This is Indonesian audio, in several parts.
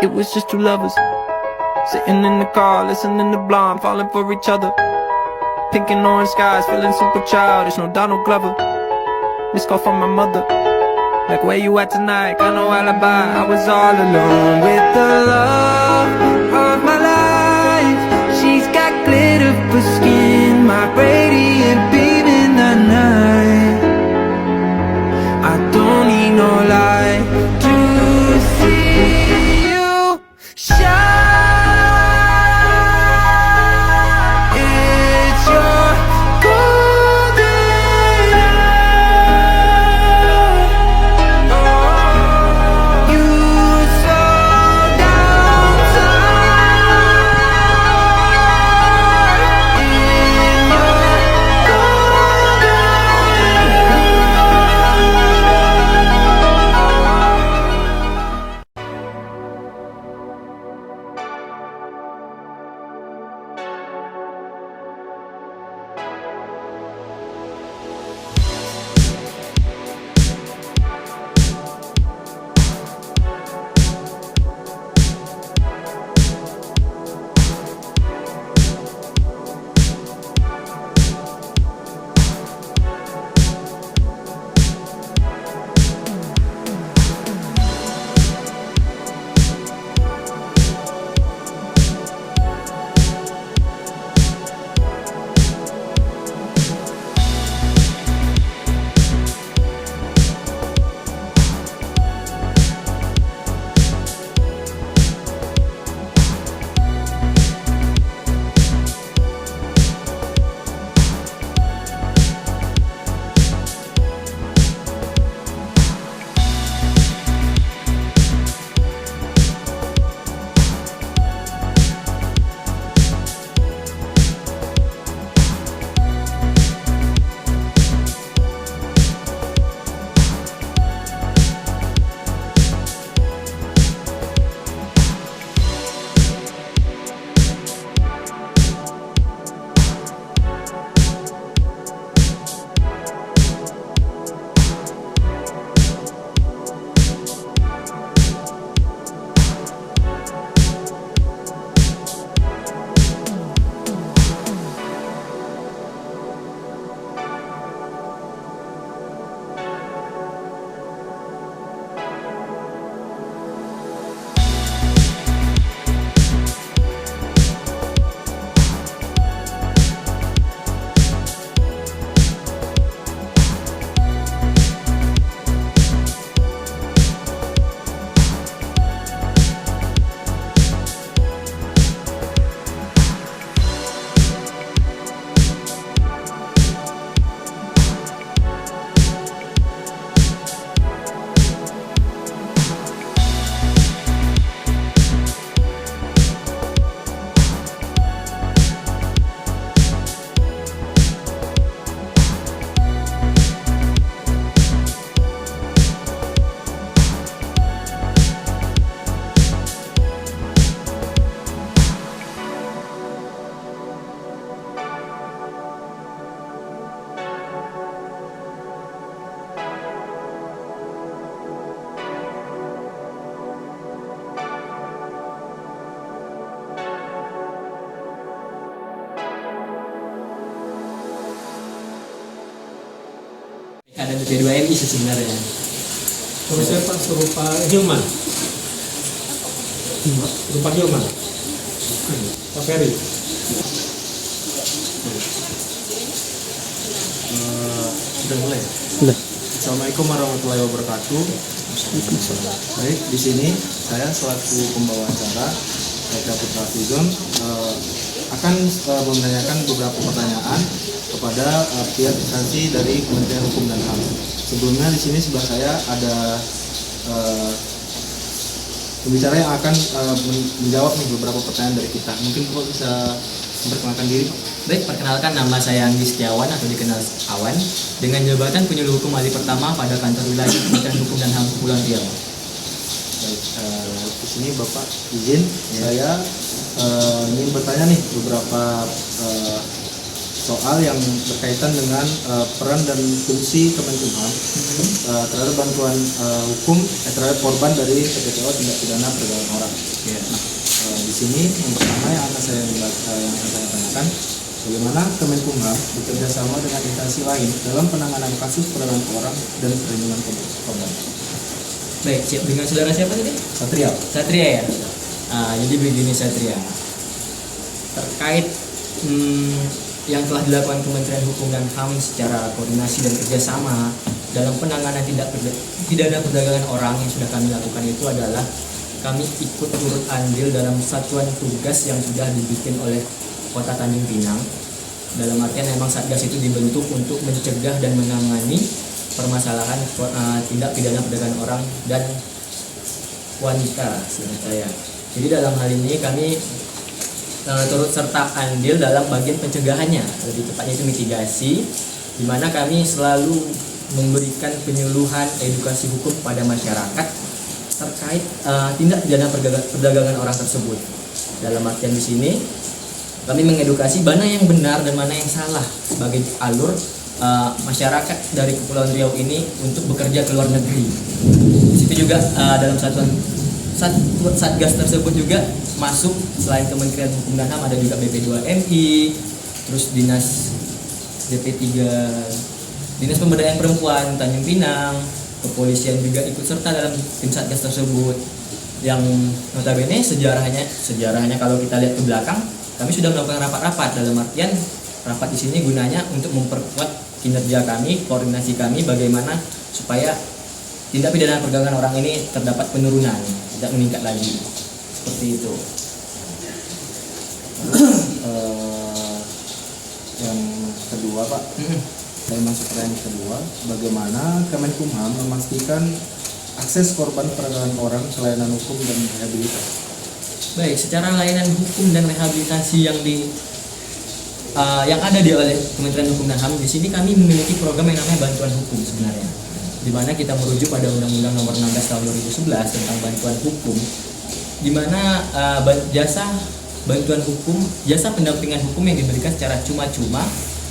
It was just two lovers sitting in the car, listening to Blonde, falling for each other. Pink and orange skies, feeling super childish. No Donald Glover. Missed call from my mother. Like, where you at tonight? Got no alibi. I was all alone with the love of my life. She's got glitter for skin, my radiant beam in the night. I don't need no light to see you shine. It's your golden hour. You slow down time in your golden Ada B2MI sih sebenarnya. Terusnya Pak serupa Hilman. Serupa Hilman. Pak Ferry. Sudah mulai. Sudah. Assalamualaikum warahmatullahi wabarakatuh. Baik, di sini saya selaku pembawa acara Eka Putra Fizon akan menanyakan beberapa pertanyaan kepada pihak instansi dari Kementerian Hukum dan HAM. Sebelumnya di sini sebelah saya ada pembicara yang akan menjawab beberapa pertanyaan dari kita. Mungkin Bapak bisa memperkenalkan diri, Pak. Baik, perkenalkan nama saya Andi Setiawan atau dikenal Awan dengan jabatan penyuluh hukum ahli pertama pada kantor wilayah Kementerian Hukum dan HAM Kepulauan Riau. Baik, di sini Bapak izin saya ingin bertanya nih beberapa soal yang berkaitan dengan peran dan fungsi Kemenkumham terhadap bantuan hukum terhadap korban dari TPPO tindak pidana perdagangan orang. Ya. Di sini yang pertama yang akan saya tanyakan, bagaimana Kemenkumham bekerja sama dengan instansi lain dalam penanganan kasus perdagangan orang dan perlindungan korban. Baik, siap. Dengan saudara siapa tadi? Satria. Satria ya. Jadi begini Satria, terkait yang telah dilakukan Kementerian Hukum dan HAM secara koordinasi dan kerjasama dalam penanganan tindak pidana perdagangan orang yang sudah kami lakukan itu adalah kami ikut turut andil dalam satuan tugas yang sudah dibikin oleh Kota Tanjung Pinang. Dalam artian memang Satgas itu dibentuk untuk mencegah dan menangani permasalahan tindak pidana perdagangan orang dan wanita, seingat saya. Jadi dalam hal ini kami turut serta andil dalam bagian pencegahannya, lebih tepatnya itu mitigasi, di mana kami selalu memberikan penyuluhan edukasi hukum pada masyarakat terkait tindak pidana perdagangan orang tersebut. Dalam artian di sini kami mengedukasi mana yang benar dan mana yang salah sebagai alur masyarakat dari Kepulauan Riau ini untuk bekerja ke luar negeri. Di situ juga dalam Satgas tersebut juga masuk selain Kementerian Hukum dan HAM ada juga BP2MI, terus Dinas DP3, Dinas Pemberdayaan Perempuan Tanjung Pinang, kepolisian juga ikut serta dalam tim Satgas tersebut. Yang notabene sejarahnya kalau kita lihat ke belakang, kami sudah melakukan rapat-rapat, dalam artian rapat di sini gunanya untuk memperkuat kinerja kami, koordinasi kami bagaimana supaya tindak pidana perdagangan orang ini terdapat penurunan, tidak meningkat lagi. Seperti itu. Yang kedua Pak, saya masuk ke yang kedua, bagaimana Kemenkumham memastikan akses korban perdagangan orang ke layanan hukum dan rehabilitasi. Baik, secara layanan hukum dan rehabilitasi yang ada di oleh Kementerian Hukum dan HAM, di sini kami memiliki program yang namanya bantuan hukum sebenarnya, di mana kita merujuk pada Undang-Undang Nomor 16 Tahun 2011 tentang bantuan hukum, di mana jasa bantuan hukum, jasa pendampingan hukum yang diberikan secara cuma-cuma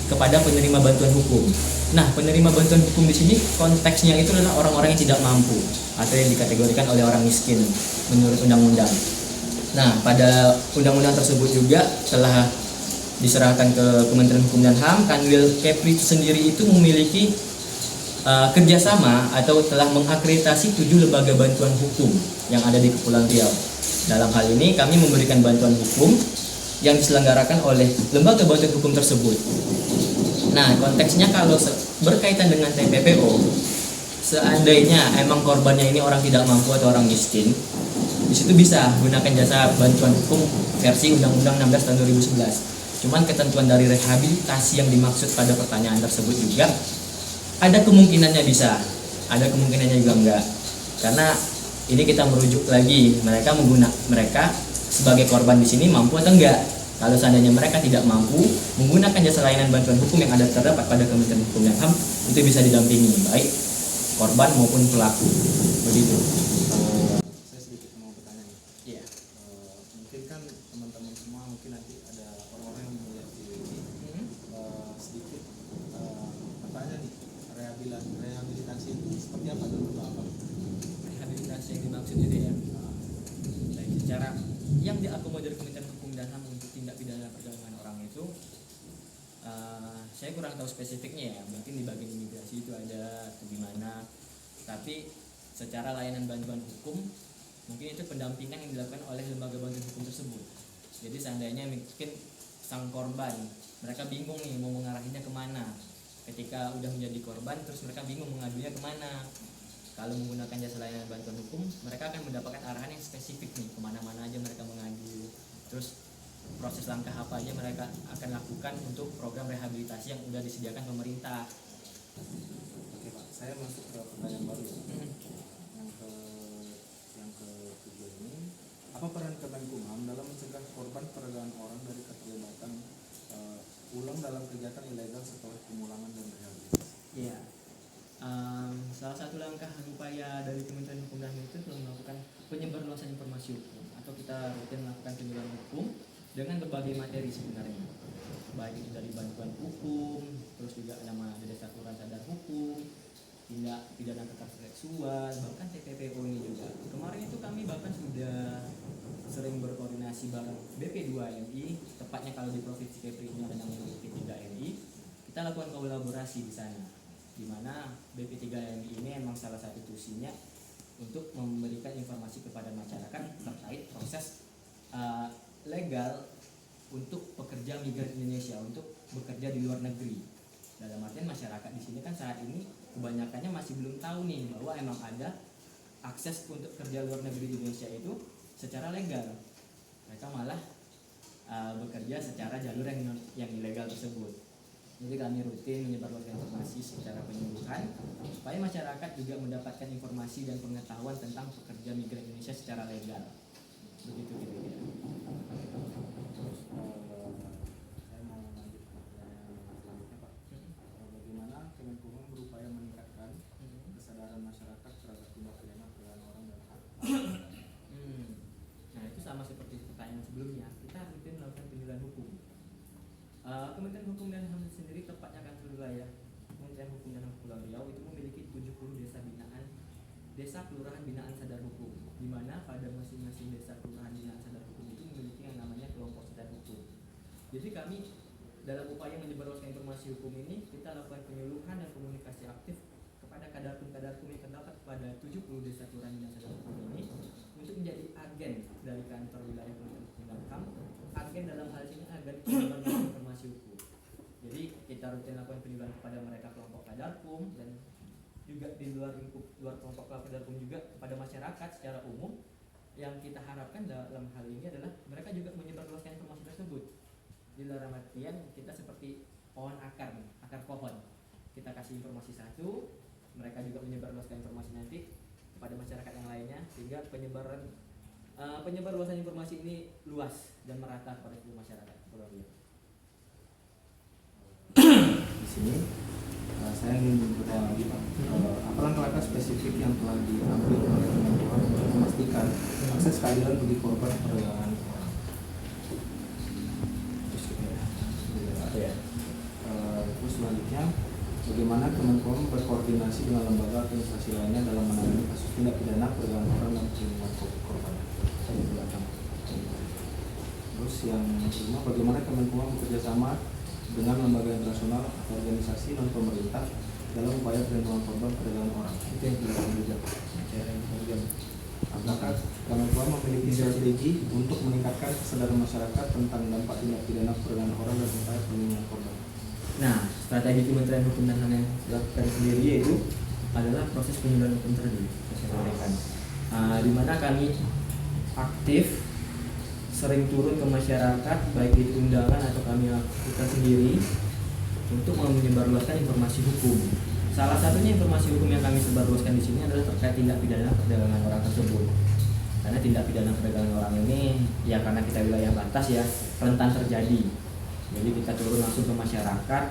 kepada penerima bantuan hukum. Nah, penerima bantuan hukum di sini konteksnya itu adalah orang-orang yang tidak mampu atau yang dikategorikan oleh orang miskin menurut undang-undang. Nah, pada undang-undang tersebut juga telah diserahkan ke Kementerian Hukum dan HAM. Kanwil Kepri sendiri itu memiliki kerjasama atau telah mengakreditasi 7 lembaga bantuan hukum yang ada di Kepulauan Riau. Dalam hal ini kami memberikan bantuan hukum yang diselenggarakan oleh lembaga bantuan hukum tersebut. Nah, konteksnya kalau berkaitan dengan TPPO, seandainya emang korbannya ini orang tidak mampu atau orang miskin, di situ bisa gunakan jasa bantuan hukum versi Undang-Undang 16 tahun 2011. Cuman ketentuan dari rehabilitasi yang dimaksud pada pertanyaan tersebut juga ada kemungkinannya bisa, ada kemungkinannya juga enggak. Karena ini kita merujuk lagi mereka sebagai korban di sini mampu atau enggak. Kalau seandainya mereka tidak mampu menggunakan jasa layanan bantuan hukum yang ada terdapat pada Kementerian Hukum dan HAM, itu bisa didampingi baik korban maupun pelaku. Begitu. Saya sedikit mau bertanya nih. Iya. Mungkin kan teman-teman semua mungkin nanti ada orang-orang yang melihat video ini, sedikit bertanya nih, rehabilitasi itu seperti apa dan untuk apa? Rehabilitasi yang dimaksud itu ya. Baik, secara yang diakomodir Kementerian Hukum dan HAM untuk tindak pidana perdagangan orang itu, saya kurang tahu spesifiknya ya, mungkin di bagian imigrasi itu ada atau gimana. Tapi secara layanan bantuan hukum, mungkin itu pendampingan yang dilakukan oleh lembaga bantuan hukum tersebut. Jadi seandainya mungkin sang korban, mereka bingung nih mau mengarahinya kemana. Ketika udah menjadi korban, terus mereka bingung mengadunya kemana. Kalau menggunakan jasa layanan bantuan hukum, mereka akan mendapatkan arahan yang spesifik nih, kemana-mana aja mereka mengadu. Terus proses langkah apa aja mereka akan lakukan untuk program rehabilitasi yang udah disediakan pemerintah. Oke Pak, saya masuk ke pertanyaan baru ya. Yang ketiga ini, apa peran Kemenkumham dalam mencegah korban perdagangan orang dari keterlibatan ulang dalam kegiatan ilegal setelah pemulangan dan rehabilitasi? Iya. Salah satu langkah upaya dari Kementerian Hukum dan HAM itu telah melakukan penyebarluasan informasi hukum, atau kita rutin melakukan penyebaran hukum dengan berbagai materi sebenarnya. baik itu dari bantuan hukum, terus juga nama desa kelurahan sadar hukum, tindak pidana kekerasan seksual, bahkan TPPO ini juga. Kemarin itu kami bahkan sudah sering berkoordinasi bareng BP2MI, tepatnya kalau di Provinsi Kepri ini ada namanya BP3MI. Kita lakukan kolaborasi di sana, di mana BP3MI ini emang salah satu tusinya untuk memberikan informasi kepada masyarakat terkait proses legal untuk pekerja migran Indonesia untuk bekerja di luar negeri. Dalam artian masyarakat di sini kan saat ini kebanyakannya masih belum tahu nih bahwa emang ada akses untuk kerja luar negeri di Indonesia itu secara legal. Mereka malah bekerja secara jalur yang ilegal tersebut. Jadi kami rutin menyebarluaskan informasi secara penyuluhan supaya masyarakat juga mendapatkan informasi dan pengetahuan tentang pekerja migran Indonesia secara legal. Begitu kira-kira. Saya mau lanjut ke pertanyaan selanjutnya, Pak. Bagaimana Kemenkumham berupaya meningkatkan kesadaran masyarakat terhadap tindak pidana perdagangan orang dan hak? Nah itu sama seperti pertanyaan sebelumnya. Kita rutin melakukan penyuluhan hukum. Kementerian Hukum dan HAM sendiri, tepatnya kantor wilayah Kementerian Hukum dan HAM Pulau Riau itu memiliki 70 desa kelurahan binaan sadar hukum, di mana pada masing-masing desa kelurahan binaan sadar hukum itu memiliki yang namanya kelompok sadar hukum. Jadi kami dalam upaya menyebarluaskan informasi hukum ini, kita lakukan penyuluhan dan komunikasi aktif kepada kadarkum yang terdapat pada 70 desa kelurahan binaan sadar hukum ini untuk menjadi agen dari kantor wilayah Kementerian Hukum dan HAM. Agen dalam hal ini agen menyebarluaskan informasi hukum. Jadi kita rutin lakukan penyuluhan kepada mereka kelompok kadarkum dan juga di luar kelompok kadarkum juga kepada masyarakat secara umum. Yang kita harapkan dalam hal ini adalah mereka juga menyebarluaskan informasi tersebut. Di dalam artian kita seperti pohon akar pohon. Kita kasih informasi satu, mereka juga menyebarluaskan informasi nanti kepada masyarakat yang lainnya, sehingga penyebarluasan informasi ini luas dan merata kepada seluruh masyarakat Pulau Riau. Di sini saya ingin bertanya lagi, Pak. Apa langkah-langkah spesifik yang telah diambil oleh Kemenkumham untuk memastikan akses keadilan bagi korban perdagangan orang? Terus selanjutnya, bagaimana Kemenkumham berkoordinasi dengan lembaga atau instansi lainnya dalam menangani kasus tindak pidana perdagangan orang dan perlindungan korban? Terus yang kedua, bagaimana Kemenkumham bekerjasama dengan lembaga internasional atau organisasi non pemerintah dalam upaya perlindungan korban perdagangan orang? Itu yang kedua. Apakah Kemenkumham memiliki strategi untuk meningkatkan kesadaran masyarakat tentang dampak tindak pidana perdagangan orang dan upaya perlindungan korban? Nah, strategi Kementerian Hukum dan HAM yang dilakukan sendiri yaitu adalah proses penyuluhan hukum tadi, saya sampaikan. Di mana kami aktif sering turun ke masyarakat, baik itu undangan atau kami lakukan sendiri untuk menyebarluaskan informasi hukum. Salah satunya informasi hukum yang kami sebarluaskan di sini adalah terkait tindak pidana perdagangan orang tersebut. Karena tindak pidana perdagangan orang ini ya karena kita wilayah batas ya rentan terjadi. Jadi kita turun langsung ke masyarakat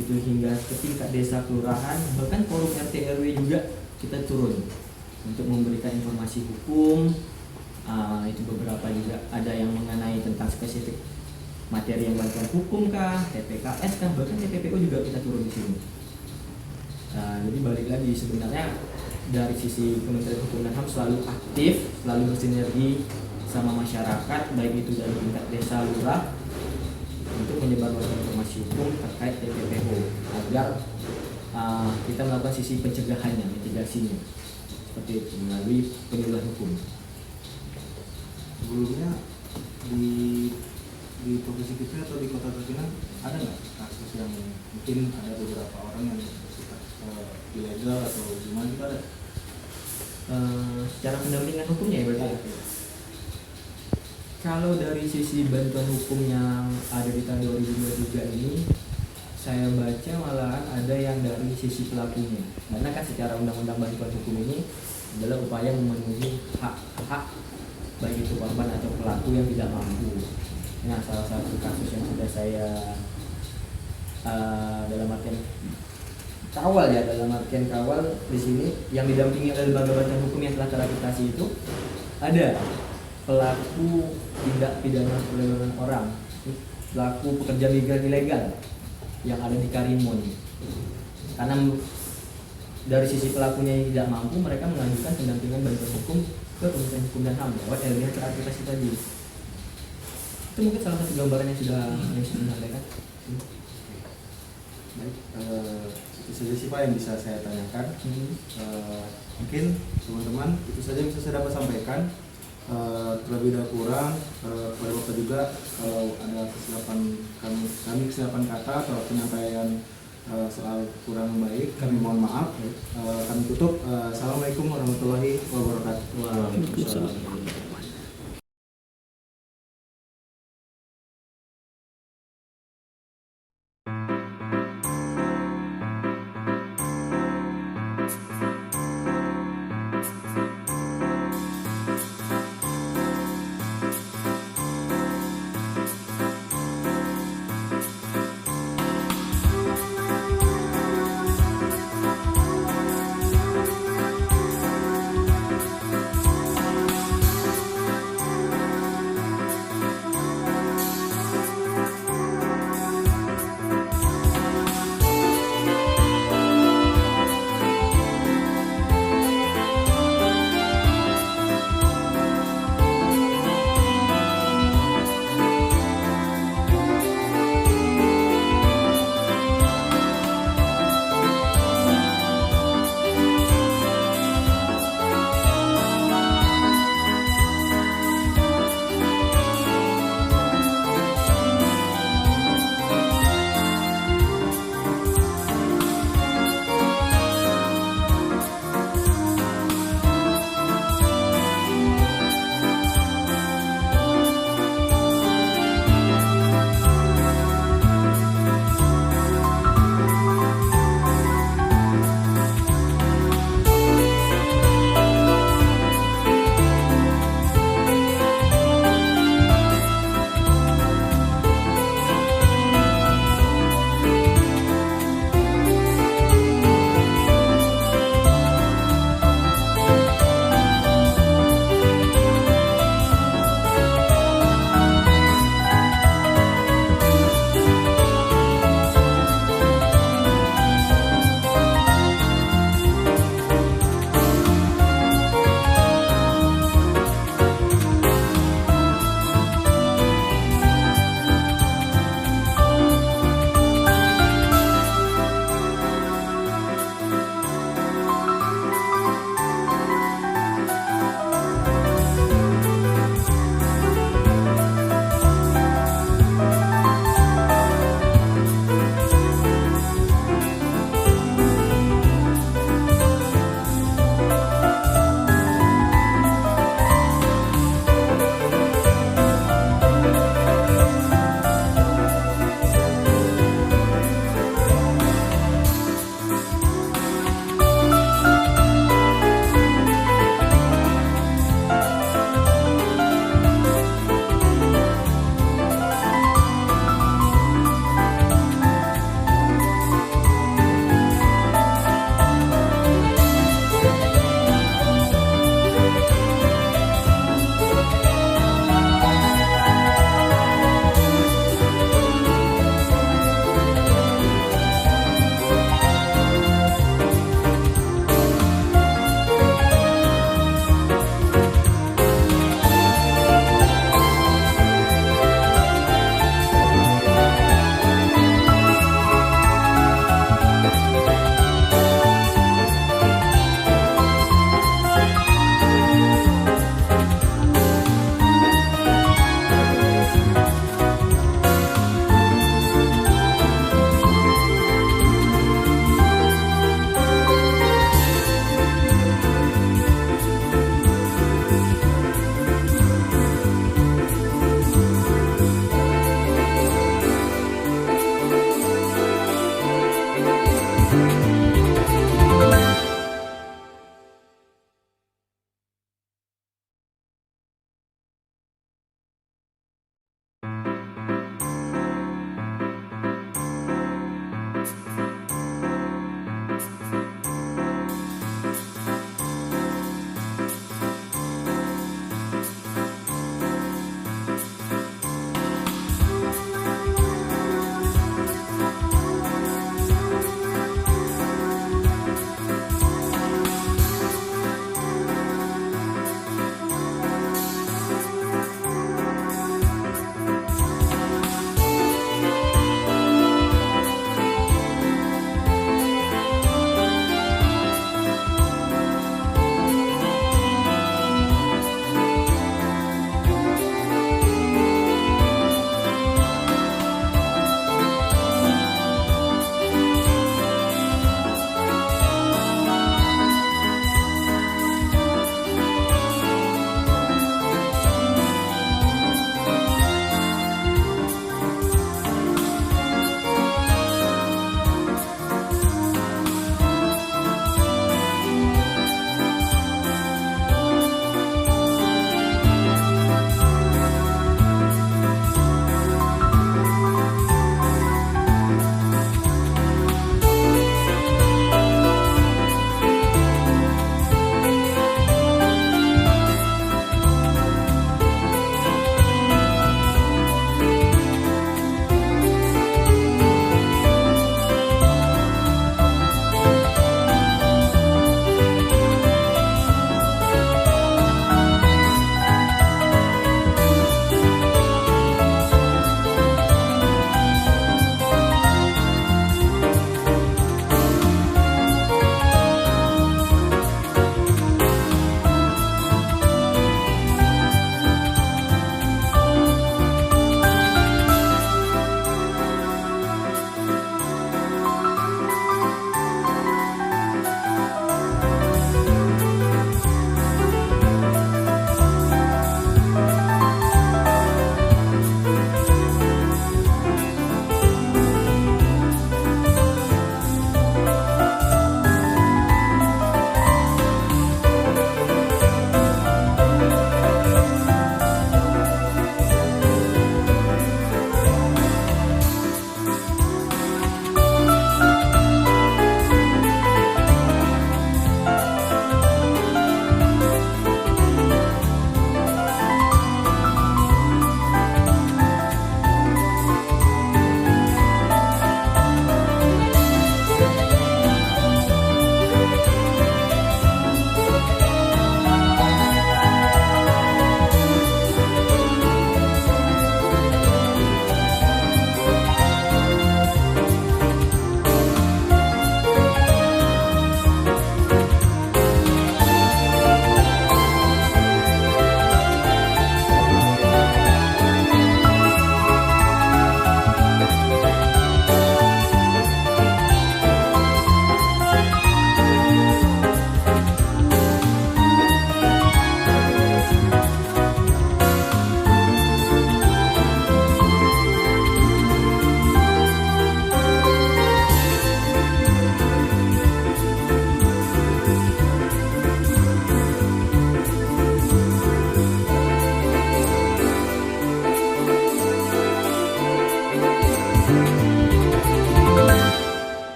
itu hingga ke tingkat desa kelurahan, bahkan forum RT RW juga kita turun untuk memberikan informasi hukum. Itu beberapa juga ada yang mengenai tentang spesifik materi yang bantuan hukum kah, TPKS kah, bahkan TPPO juga kita turun di sini. Jadi balik lagi sebenarnya dari sisi Kementerian Hukum dan HAM selalu aktif, selalu bersinergi sama masyarakat, baik itu dari tingkat desa lurah untuk menyebarluaskan informasi hukum terkait TPPO agar kita melakukan sisi pencegahannya, mitigasinya seperti itu melalui penyuluhan hukum. Sebelumnya di provinsi kita atau di kota Terpinang ada nggak kasus yang mungkin ada beberapa orang yang bersifat ilegal atau gimana gitu ada? Secara pendampingan hukumnya ya berarti. Kalau dari sisi bantuan hukum yang ada di tahun 2023 ini, saya baca malahan ada yang dari sisi pelakunya. Karena kan secara undang-undang bantuan hukum ini adalah upaya memenuhi hak-hak baik itu korban atau pelaku yang tidak mampu. Nah, salah satu kasus yang sudah saya dalam artian kawal di sini yang didampingi oleh lembaga bantuan hukum yang telah terakreditasi itu ada pelaku tindak pidana perdagangan orang selaku pekerja migran ilegal yang ada di Karimun. Karena dari sisi pelakunya yang tidak mampu, mereka mengajukan pendampingan bantuan hukum ke Kementerian Hukum dan HAM lewat LBH teraktivasi tadi. Itu mungkin salah satu gambaran yang sudah disampaikan. Baik, itu saja sih Pak yang bisa saya tanyakan. Mungkin teman-teman itu saja yang bisa saya dapat sampaikan. Terlebih dahulu kurang kepada Bapak juga kalau ada kami kesilapan kata atau penyampaian soal kurang baik kami mohon maaf. Kami tutup. Assalamualaikum warahmatullahi wabarakatuh. Waalaikumsalam.